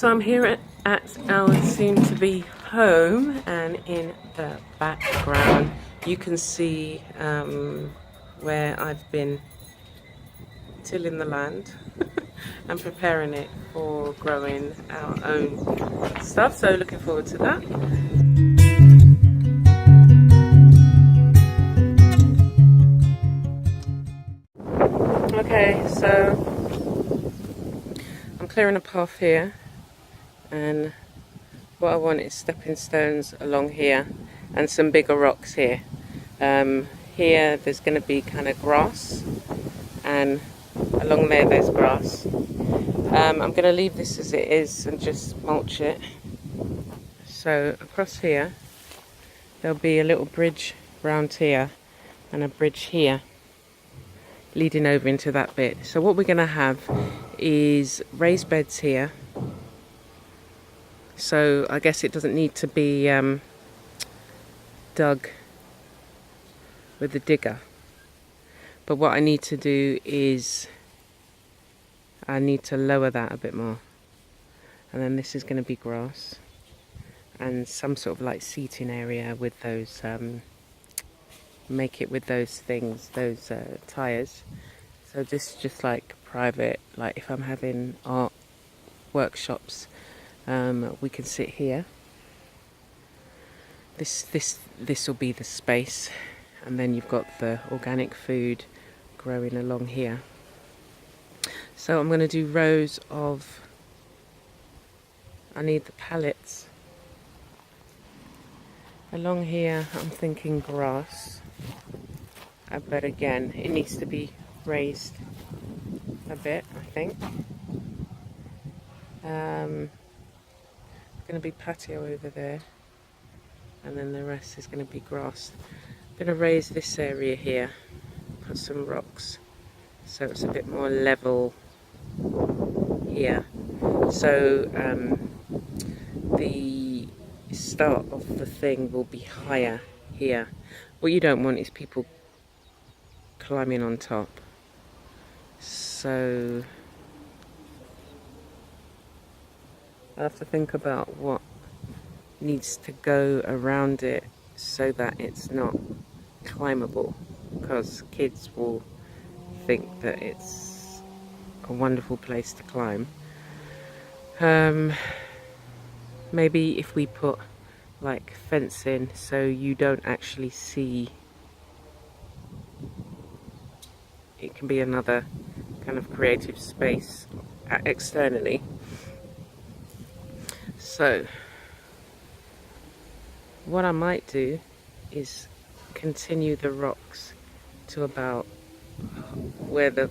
So I'm here at our soon-to-be home, and in the background you can see where I've been tilling the land and preparing it for growing our own stuff. So looking forward to that. Okay, so I'm clearing a path here, and what I want is stepping stones along here and some bigger rocks here. Here there's going to be kind of grass, and along there's grass. I'm going to leave this as it is and just mulch it. So across here there'll be a little bridge round here and a bridge here leading over into that bit. So what we're going to have is raised beds here. So I guess it doesn't need to be dug with the digger. But what I need to do is I need to lower that a bit more. And then this is going to be grass and some sort of like seating area with those, make it with those things, those tyres. So this is just like private, like if I'm having art workshops, we can sit here. This will be the space, and then you've got the organic food growing along here. So I'm going to do rows of, I need the pallets. Along here I'm thinking grass, but again it needs to be raised a bit, I think. Going to be patio over there, and then the rest is going to be grass. I'm going to raise this area here, put some rocks so it's a bit more level here. So the start of the thing will be higher here. What you don't want is people climbing on top. So I have to think about what needs to go around it so that it's not climbable, because kids will think that it's a wonderful place to climb. Maybe if we put like fencing so you don't actually see, it can be another kind of creative space externally. So what I might do is continue the rocks to about where the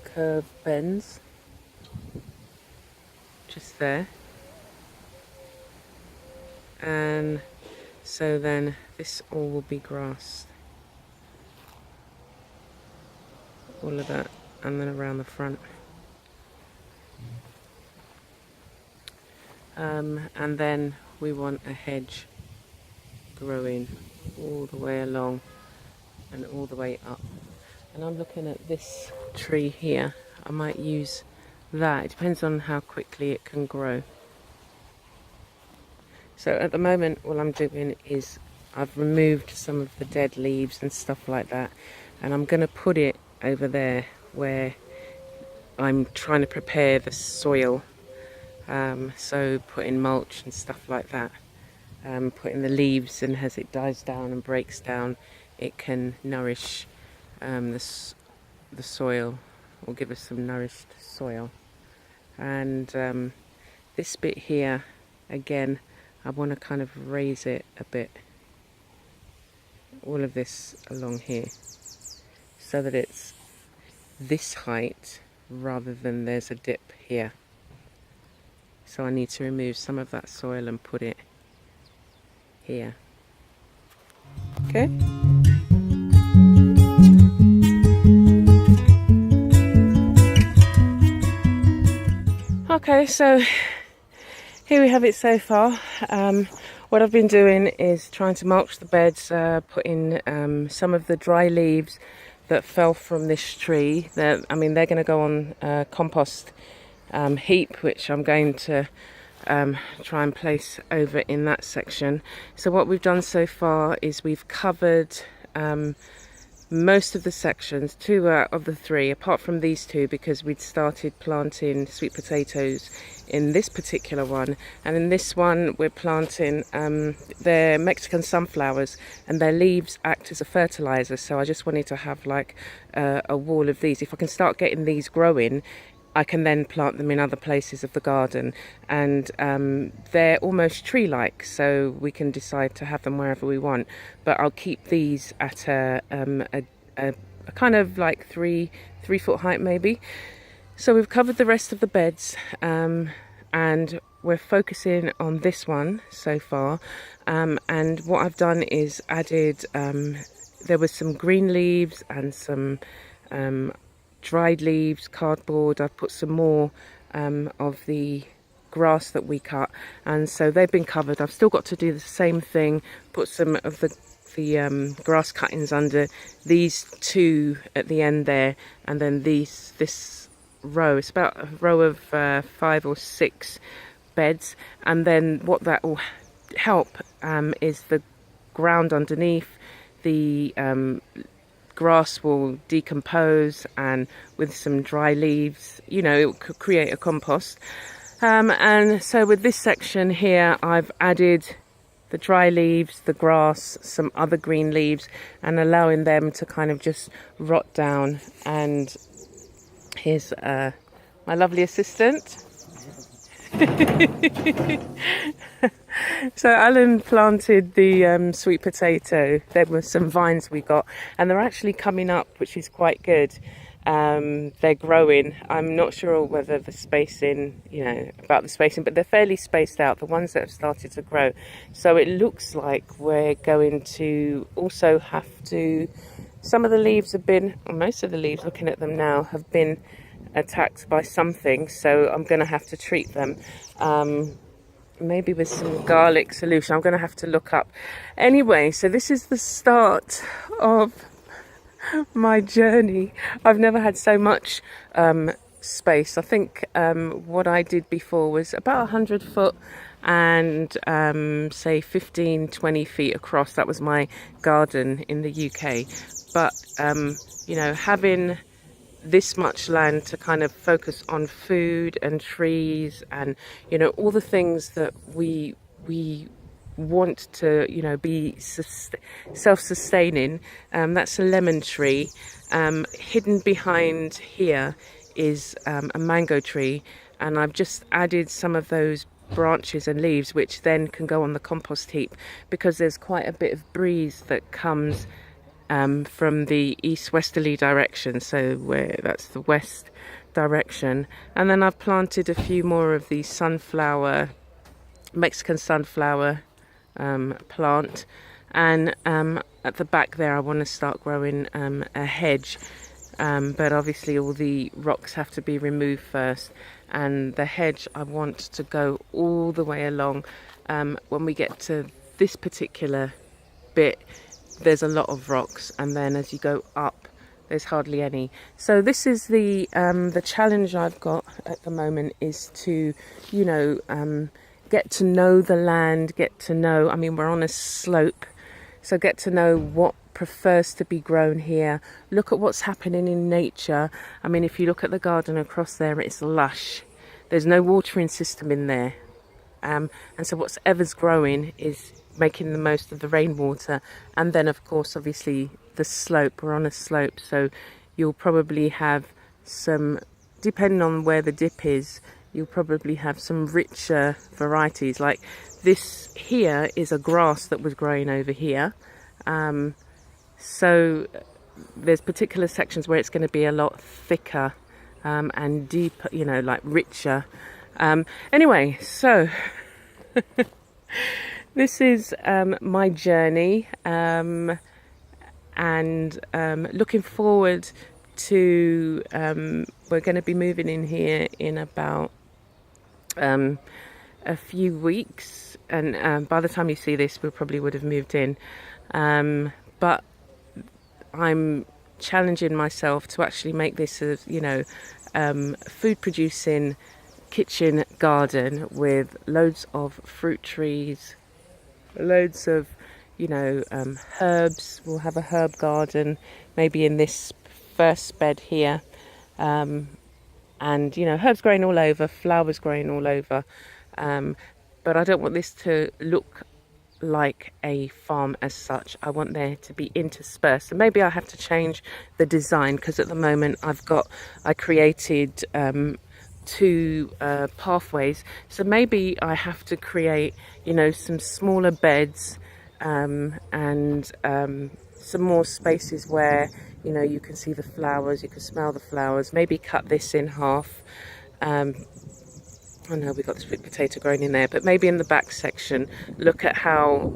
curve bends, just there. And so then this all will be grass, all of that, and then around the front. And then we want a hedge growing all the way along and all the way up. And I'm looking at this tree here. I might use that. It depends on how quickly it can grow. So at the moment all I'm doing is I've removed some of the dead leaves and stuff like that, and I'm going to put it over there where I'm trying to prepare the soil. So putting mulch and stuff like that, putting the leaves, and as it dies down and breaks down it can nourish the soil, or give us some nourished soil. And this bit here, again, I want to kind of raise it a bit, all of this along here, so that it's this height rather than there's a dip here. So I need to remove some of that soil and put it here. Okay. Okay, so here we have it so far. What I've been doing is trying to mulch the beds, putting some of the dry leaves that fell from this tree. I mean, they're going to go on compost heap, which I'm going to try and place over in that section. So what we've done so far is we've covered most of the sections, 2 out of the 3, apart from these 2, because we'd started planting sweet potatoes in this particular one. And in this one we're planting they're Mexican sunflowers, and their leaves act as a fertilizer. So I just wanted to have like a wall of these. If I can start getting these growing, I can then plant them in other places of the garden, and they're almost tree-like, so we can decide to have them wherever we want. But I'll keep these at a kind of like 3-foot height maybe. So we've covered the rest of the beds, and we're focusing on this one so far. And what I've done is added, there was some green leaves and some dried leaves, cardboard. I've put some more of the grass that we cut, and so they've been covered. I've still got to do the same thing, put some of the grass cuttings under these 2 at the end there, and then this row. It's about a row of 5 or 6 beds, and then what that will help is the ground underneath. The grass will decompose, and with some dry leaves, you know, it could create a compost. And so with this section here, I've added the dry leaves, the grass, some other green leaves, and allowing them to kind of just rot down. And here's my lovely assistant. So Alan planted the sweet potato. There were some vines we got, and they're actually coming up, which is quite good. They're growing. I'm not sure whether the spacing, you know, about the spacing, but they're fairly spaced out, the ones that have started to grow. So it looks like we're going to also have to, some of the leaves have been, or most of the leaves, looking at them now, have been attacked by something, so I'm going to have to treat them. Maybe with some garlic solution. I'm going to have to look up. Anyway, so this is the start of my journey. I've never had so much space. I think what I did before was about 100 foot and say 15-20 feet across. That was my garden in the UK. But you know, having this much land to kind of focus on food and trees and, you know, all the things that we want to, you know, be self-sustaining. That's a lemon tree. Hidden behind here is a mango tree, and I've just added some of those branches and leaves, which then can go on the compost heap, because there's quite a bit of breeze that comes from the east-westerly direction, so that's the west direction. And then I've planted a few more of these sunflower, Mexican sunflower plant, and at the back there I want to start growing a hedge, but obviously all the rocks have to be removed first, and the hedge I want to go all the way along. When we get to this particular bit, there's a lot of rocks, and then as you go up there's hardly any. So this is the challenge I've got at the moment, is to, you know, get to know the land, get to know, I mean, we're on a slope, so get to know what prefers to be grown here, look at what's happening in nature. I mean, if you look at the garden across there, it's lush, there's no watering system in there, and so whatever's growing is making the most of the rainwater. And then of course, obviously, the slope, we're on a slope, so you'll probably have some, depending on where the dip is, you'll probably have some richer varieties. Like this here is a grass that was growing over here, so there's particular sections where it's going to be a lot thicker and deeper, you know, like richer. Anyway, so this is my journey, and looking forward to, we're going to be moving in here in about a few weeks, and by the time you see this we probably would have moved in, but I'm challenging myself to actually make this a, you know, food producing kitchen garden with loads of fruit trees, loads of, you know, herbs. We'll have a herb garden maybe in this first bed here, and you know, herbs growing all over, flowers growing all over, but I don't want this to look like a farm as such. I want there to be interspersed, and maybe I have to change the design, because at the moment I created two pathways, so maybe I have to create, you know, some smaller beds, and some more spaces where, you know, you can see the flowers, you can smell the flowers. Maybe cut this in half. I know we've got the sweet potato growing in there, but maybe in the back section, look at how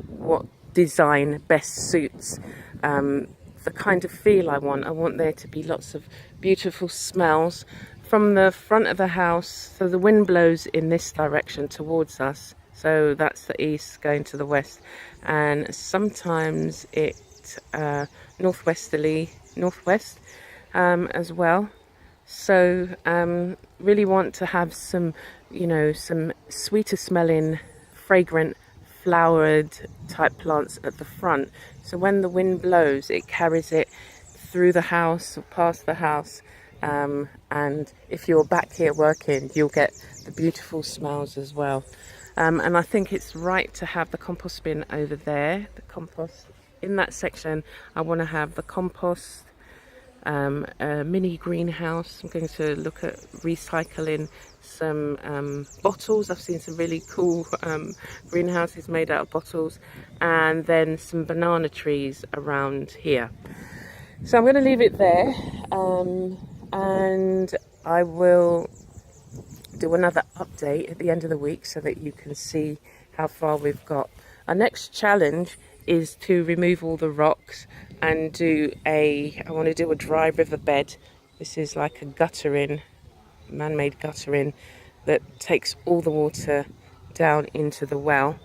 what design best suits the kind of feel I want. I want there to be lots of beautiful smells from the front of the house. So the wind blows in this direction towards us, so that's the east going to the west, and sometimes it northwest as well. So really want to have some, you know, some sweeter smelling, fragrant, flowered type plants at the front, so when the wind blows it carries it through the house or past the house, and if you're back here working, you'll get the beautiful smells as well. And I think it's right to have the compost bin over there, the compost in that section. I want to have the compost, a mini greenhouse. I'm going to look at recycling some bottles. I've seen some really cool greenhouses made out of bottles, and then some banana trees around here. So I'm going to leave it there, and I will do another update at the end of the week so that you can see how far we've got. Our next challenge is to remove all the rocks and I want to do a dry riverbed. This is like a guttering, man-made guttering that takes all the water down into the well.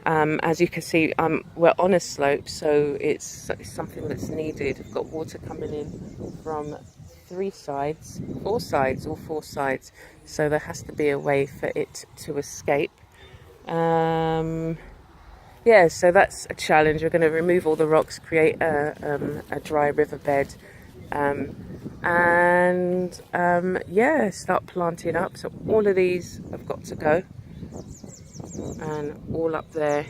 As you can see, we're on a slope, so it's something that's needed. We've got water coming in from all four sides, so there has to be a way for it to escape. Yeah, so that's a challenge. We're going to remove all the rocks, create a dry riverbed, yeah, start planting up. So all of these have got to go, and all up there,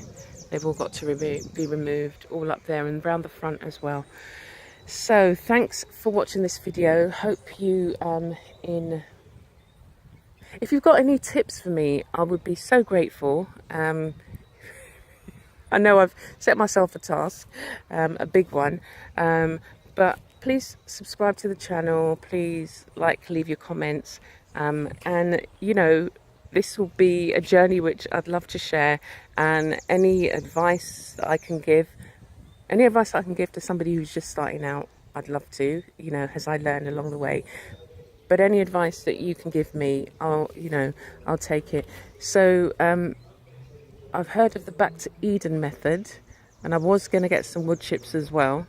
they've all got to be removed, all up there and round the front as well. So thanks for watching this video. Hope you if you've got any tips for me, I would be so grateful. I know I've set myself a task, a big one, but please subscribe to the channel, please leave your comments, and you know, this will be a journey which I'd love to share, and any advice that I can give to somebody who's just starting out, I'd love to, you know, as I learn along the way. But any advice that you can give me, I'll take it. So I've heard of the Back to Eden method, and I was going to get some wood chips as well.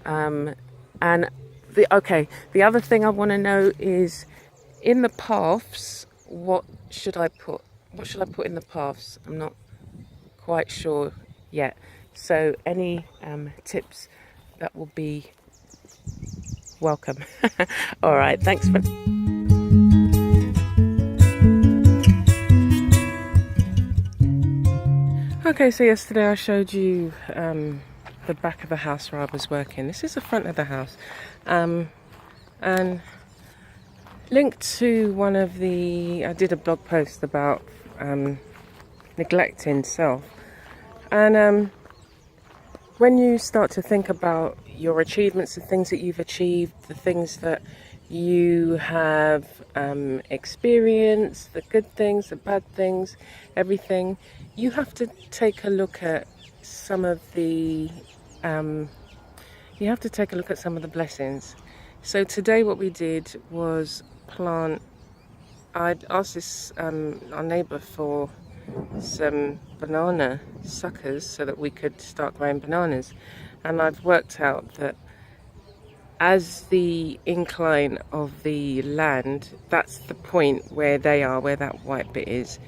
And the other thing I want to know is, in the paths, what should I put in the paths? I'm not quite sure yet. So any tips, that will be welcome. All right, thanks for... Okay, so yesterday I showed you the back of the house where I was working. This is the front of the house, and linked to I did a blog post about neglecting self. And when you start to think about your achievements, the things that you've achieved, the things that you have experienced, the good things, the bad things, everything, you have to take a look at some of the blessings. So today what we did was plant. I'd asked our neighbour for some banana suckers so that we could start growing bananas, and I've worked out that as the incline of the land, that's the point where they are, where that white bit is,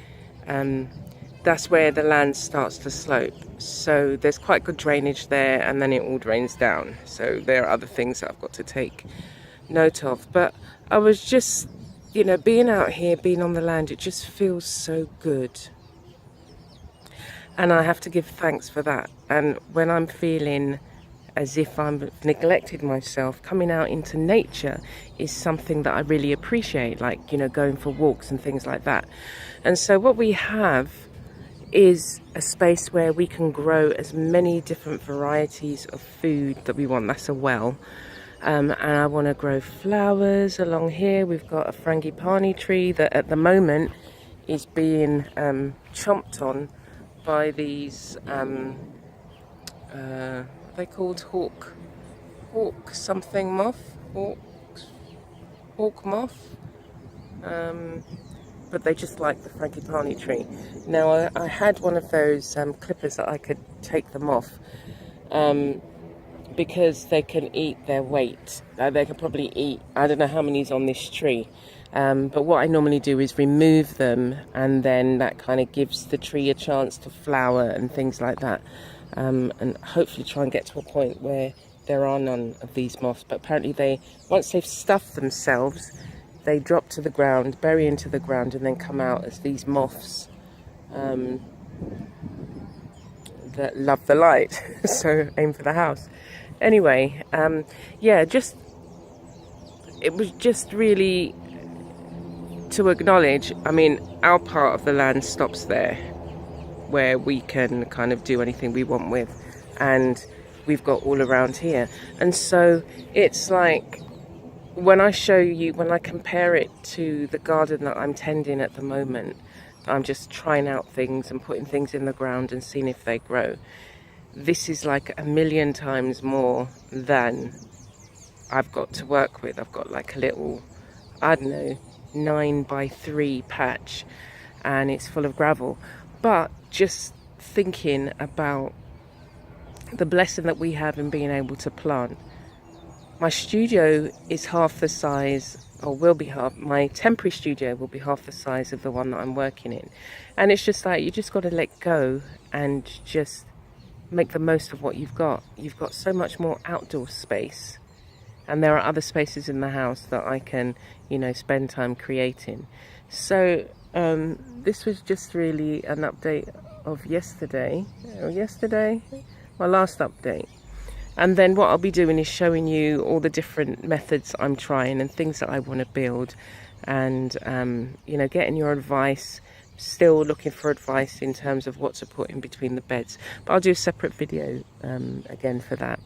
that's where the land starts to slope. So there's quite good drainage there, and then it all drains down. So there are other things that I've got to take note of. But I was just, you know, being out here, being on the land, it just feels so good. And I have to give thanks for that. And when I'm feeling as if I'm neglected myself, coming out into nature is something that I really appreciate, like, you know, going for walks and things like that. And so what we have is a space where we can grow as many different varieties of food that we want. That's a well. And I want to grow flowers along here. We've got a frangipani tree that at the moment is being chomped on by these are they called hawk something moth, hawk moth, but they just like the frangipani tree. Now I had one of those clippers that I could take them off, because they can eat their weight. They can probably eat, I don't know how many's on this tree, but what I normally do is remove them, and then that kind of gives the tree a chance to flower and things like that, and hopefully try and get to a point where there are none of these moths. But apparently once they've stuffed themselves, they drop to the ground, bury into the ground, and then come out as these moths that love the light. So aim for the house. Anyway, yeah, it was just really to acknowledge, I mean, our part of the land stops there, where we can kind of do anything we want with, and we've got all around here. And so it's like, when I compare it to the garden that I'm tending at the moment, I'm just trying out things and putting things in the ground and seeing if they grow. This is like 1,000,000 times more than I've got to work with. I've got like a little, I don't know, 9x3 patch, and it's full of gravel. But just thinking about the blessing that we have in being able to plant. My studio is half the size, or will be half, my temporary studio will be half the size of the one that I'm working in. And it's just like, you just got to let go and just make the most of what you've got. You've got so much more outdoor space, and there are other spaces in the house that I can, you know, spend time creating. So this was just really an update of yesterday, my last update. And then what I'll be doing is showing you all the different methods I'm trying and things that I want to build, and you know, getting your advice. Still looking for advice in terms of what to put in between the beds, but I'll do a separate video again for that.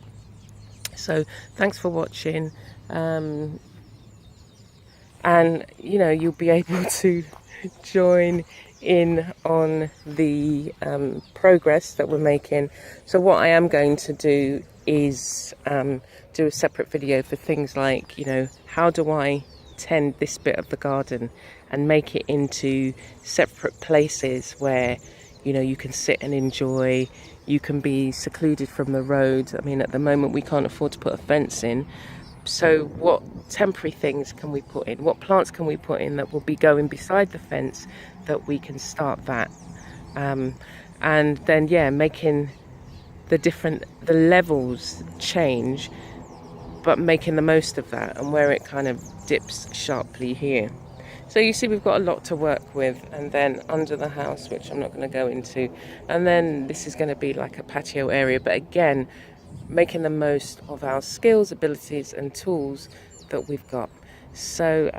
So thanks for watching, and you know, you'll be able to join in on the progress that we're making. So what I am going to do is do a separate video for things like, you know, how do I tend this bit of the garden and make it into separate places where, you know, you can sit and enjoy, you can be secluded from the road. I mean, at the moment we can't afford to put a fence in, so what temporary things can we put in, what plants can we put in that will be going beside the fence, that we can start that, and then, yeah, making the levels change, but making the most of that, and where it kind of dips sharply here. So you see, we've got a lot to work with. And then under the house, which I'm not going to go into, and then this is going to be like a patio area, but again, making the most of our skills, abilities and tools that we've got. So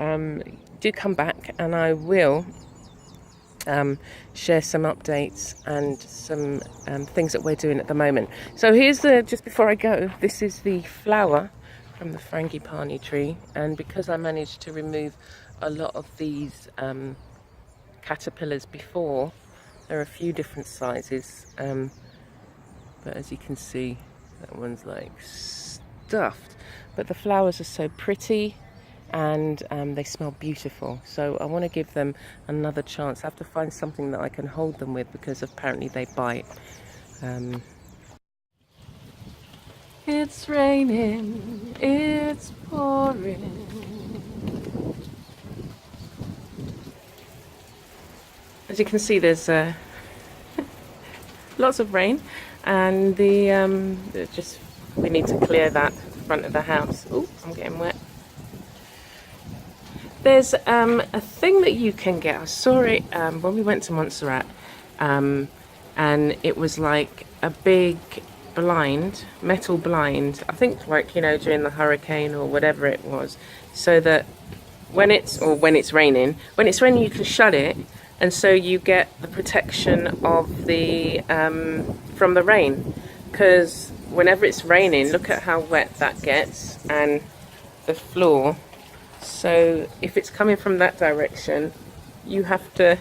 do come back, and I will share some updates and some things that we're doing at the moment. So here's just before I go, this is the flower from the frangipani tree, and because I managed to remove a lot of these caterpillars before, there are a few different sizes, but as you can see, that one's like stuffed, but the flowers are so pretty, and they smell beautiful. So I want to give them another chance. I have to find something that I can hold them with, because apparently they bite. It's raining, it's pouring. As you can see, there's lots of rain, and we need to clear that front of the house. Oh, I'm getting wet. There's a thing that you can get. I saw it when we went to Montserrat, and it was like a big blind, metal blind, I think, like, you know, during the hurricane or whatever it was, so that when it's raining you can shut it, and so you get the protection of the from the rain, because whenever it's raining, look at how wet that gets, and the floor. So if it's coming from that direction, you have to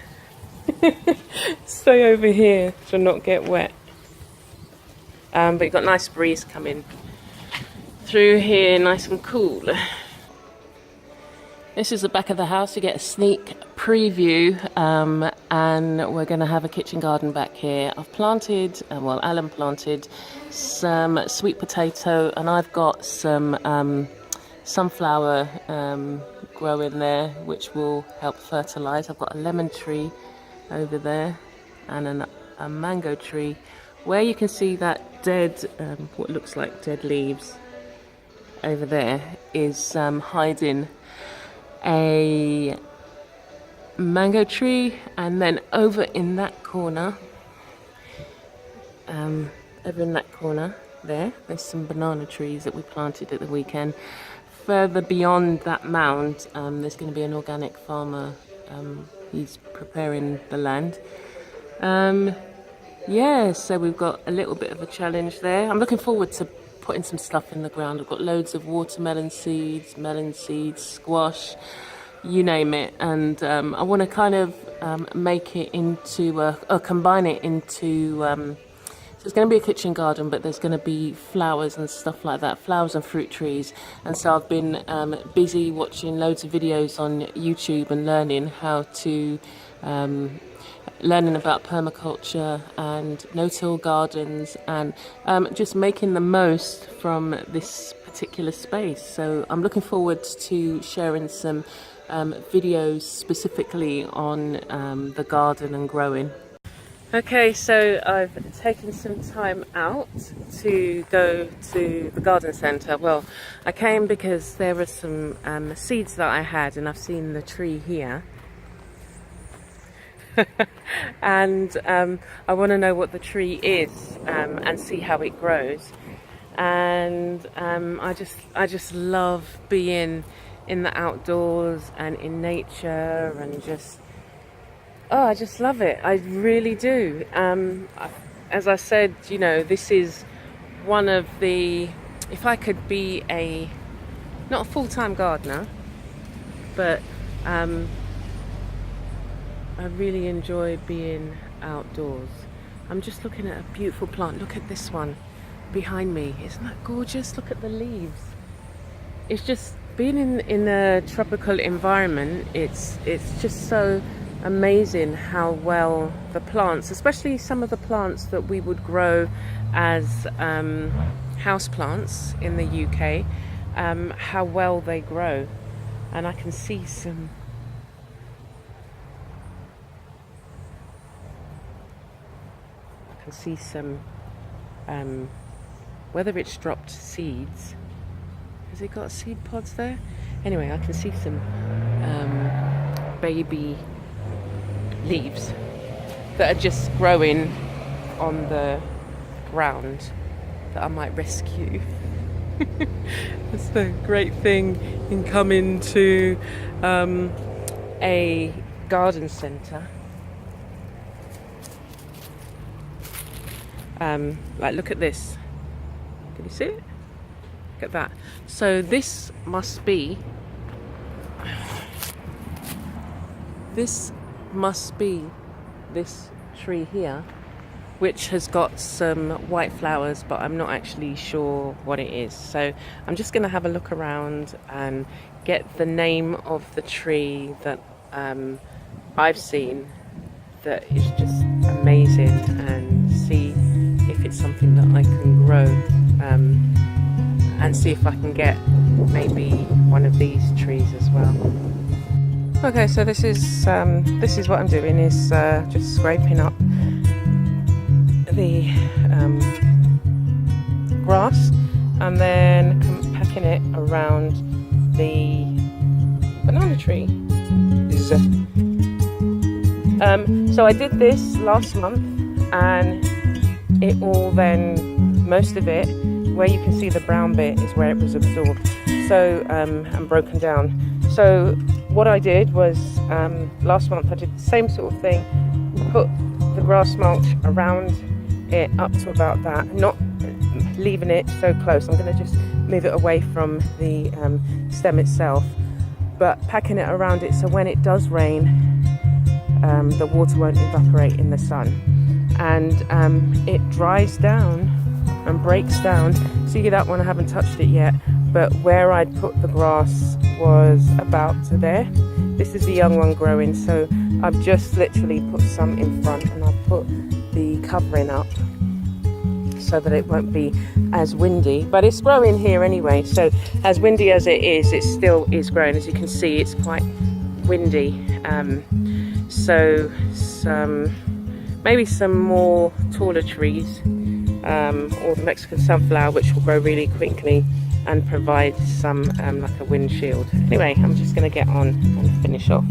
stay over here to not get wet. But you've got a nice breeze coming through here, nice and cool. This is the back of the house. You get a sneak preview, and we're going to have a kitchen garden back here. I've planted, well, Alan planted some sweet potato, and I've got some sunflower growing there, which will help fertilize. I've got a lemon tree over there and a mango tree, where you can see that dead, what looks like dead leaves over there, is hiding a mango tree. And then over in that corner, there's some banana trees that we planted at the weekend. Further beyond that mound, there's going to be an organic farmer. He's preparing the land. Yeah, so we've got a little bit of a challenge there. I'm looking forward to putting some stuff in the ground. I've got loads of watermelon seeds, melon seeds, squash, you name it. And I want to kind of make it into, or combine it into, so it's going to be a kitchen garden, but there's going to be flowers and stuff like that, flowers and fruit trees. And so I've been busy watching loads of videos on YouTube and learning how to, learning about permaculture and no-till gardens, and just making the most from this particular space. So I'm looking forward to sharing some videos specifically on the garden and growing. Okay, so I've taken some time out to go to the garden centre. Well, I came because there were some seeds that I had, and I've seen the tree here. And I want to know what the tree is, and see how it grows. And I just love being in the outdoors and in nature, and I just love it. I really do. As I said, you know, this is one of the, if I could be not a full-time gardener, but I really enjoy being outdoors. I'm just looking at a beautiful plant. Look at this one behind me. Isn't that gorgeous? Look at the leaves. It's just being in a tropical environment. It's just so amazing how well the plants, especially some of the plants that we would grow as house plants in the UK, how well they grow. And I can see some whether it's dropped seeds. Has it got seed pods there? Anyway, I can see some baby leaves that are just growing on the ground that I might rescue. That's the great thing in coming to a garden centre. Like, look at this. Can you see it? Look at that. So this must be this tree here, which has got some white flowers, but I'm not actually sure what it is. So I'm just going to have a look around and get the name of the tree that I've seen that is just amazing, and see if it's something that I can grow and see if I can get maybe one of these trees as well. Okay, so this is what I'm doing, is just scraping up the grass and then packing it around the banana tree. So I did this last month, and it all then, most of it, where you can see the brown bit, is where it was absorbed, so and broken down. So what I did was last month I did the same sort of thing, put the grass mulch around it up to about that, not leaving it so close. I'm going to just move it away from the stem itself, but packing it around it so when it does rain, the water won't evaporate in the sun, and it dries down and breaks down. See that one, I haven't touched it yet, but where I'd put the grass was about to there. This is the young one growing, so I've just literally put some in front, and I've put the covering up so that it won't be as windy, but it's growing here anyway, so as windy as it still is growing. As you can see, it's quite windy, so maybe some more taller trees, or the Mexican sunflower, which will grow really quickly and provide some like a windshield. Anyway, I'm just going to get on and finish off.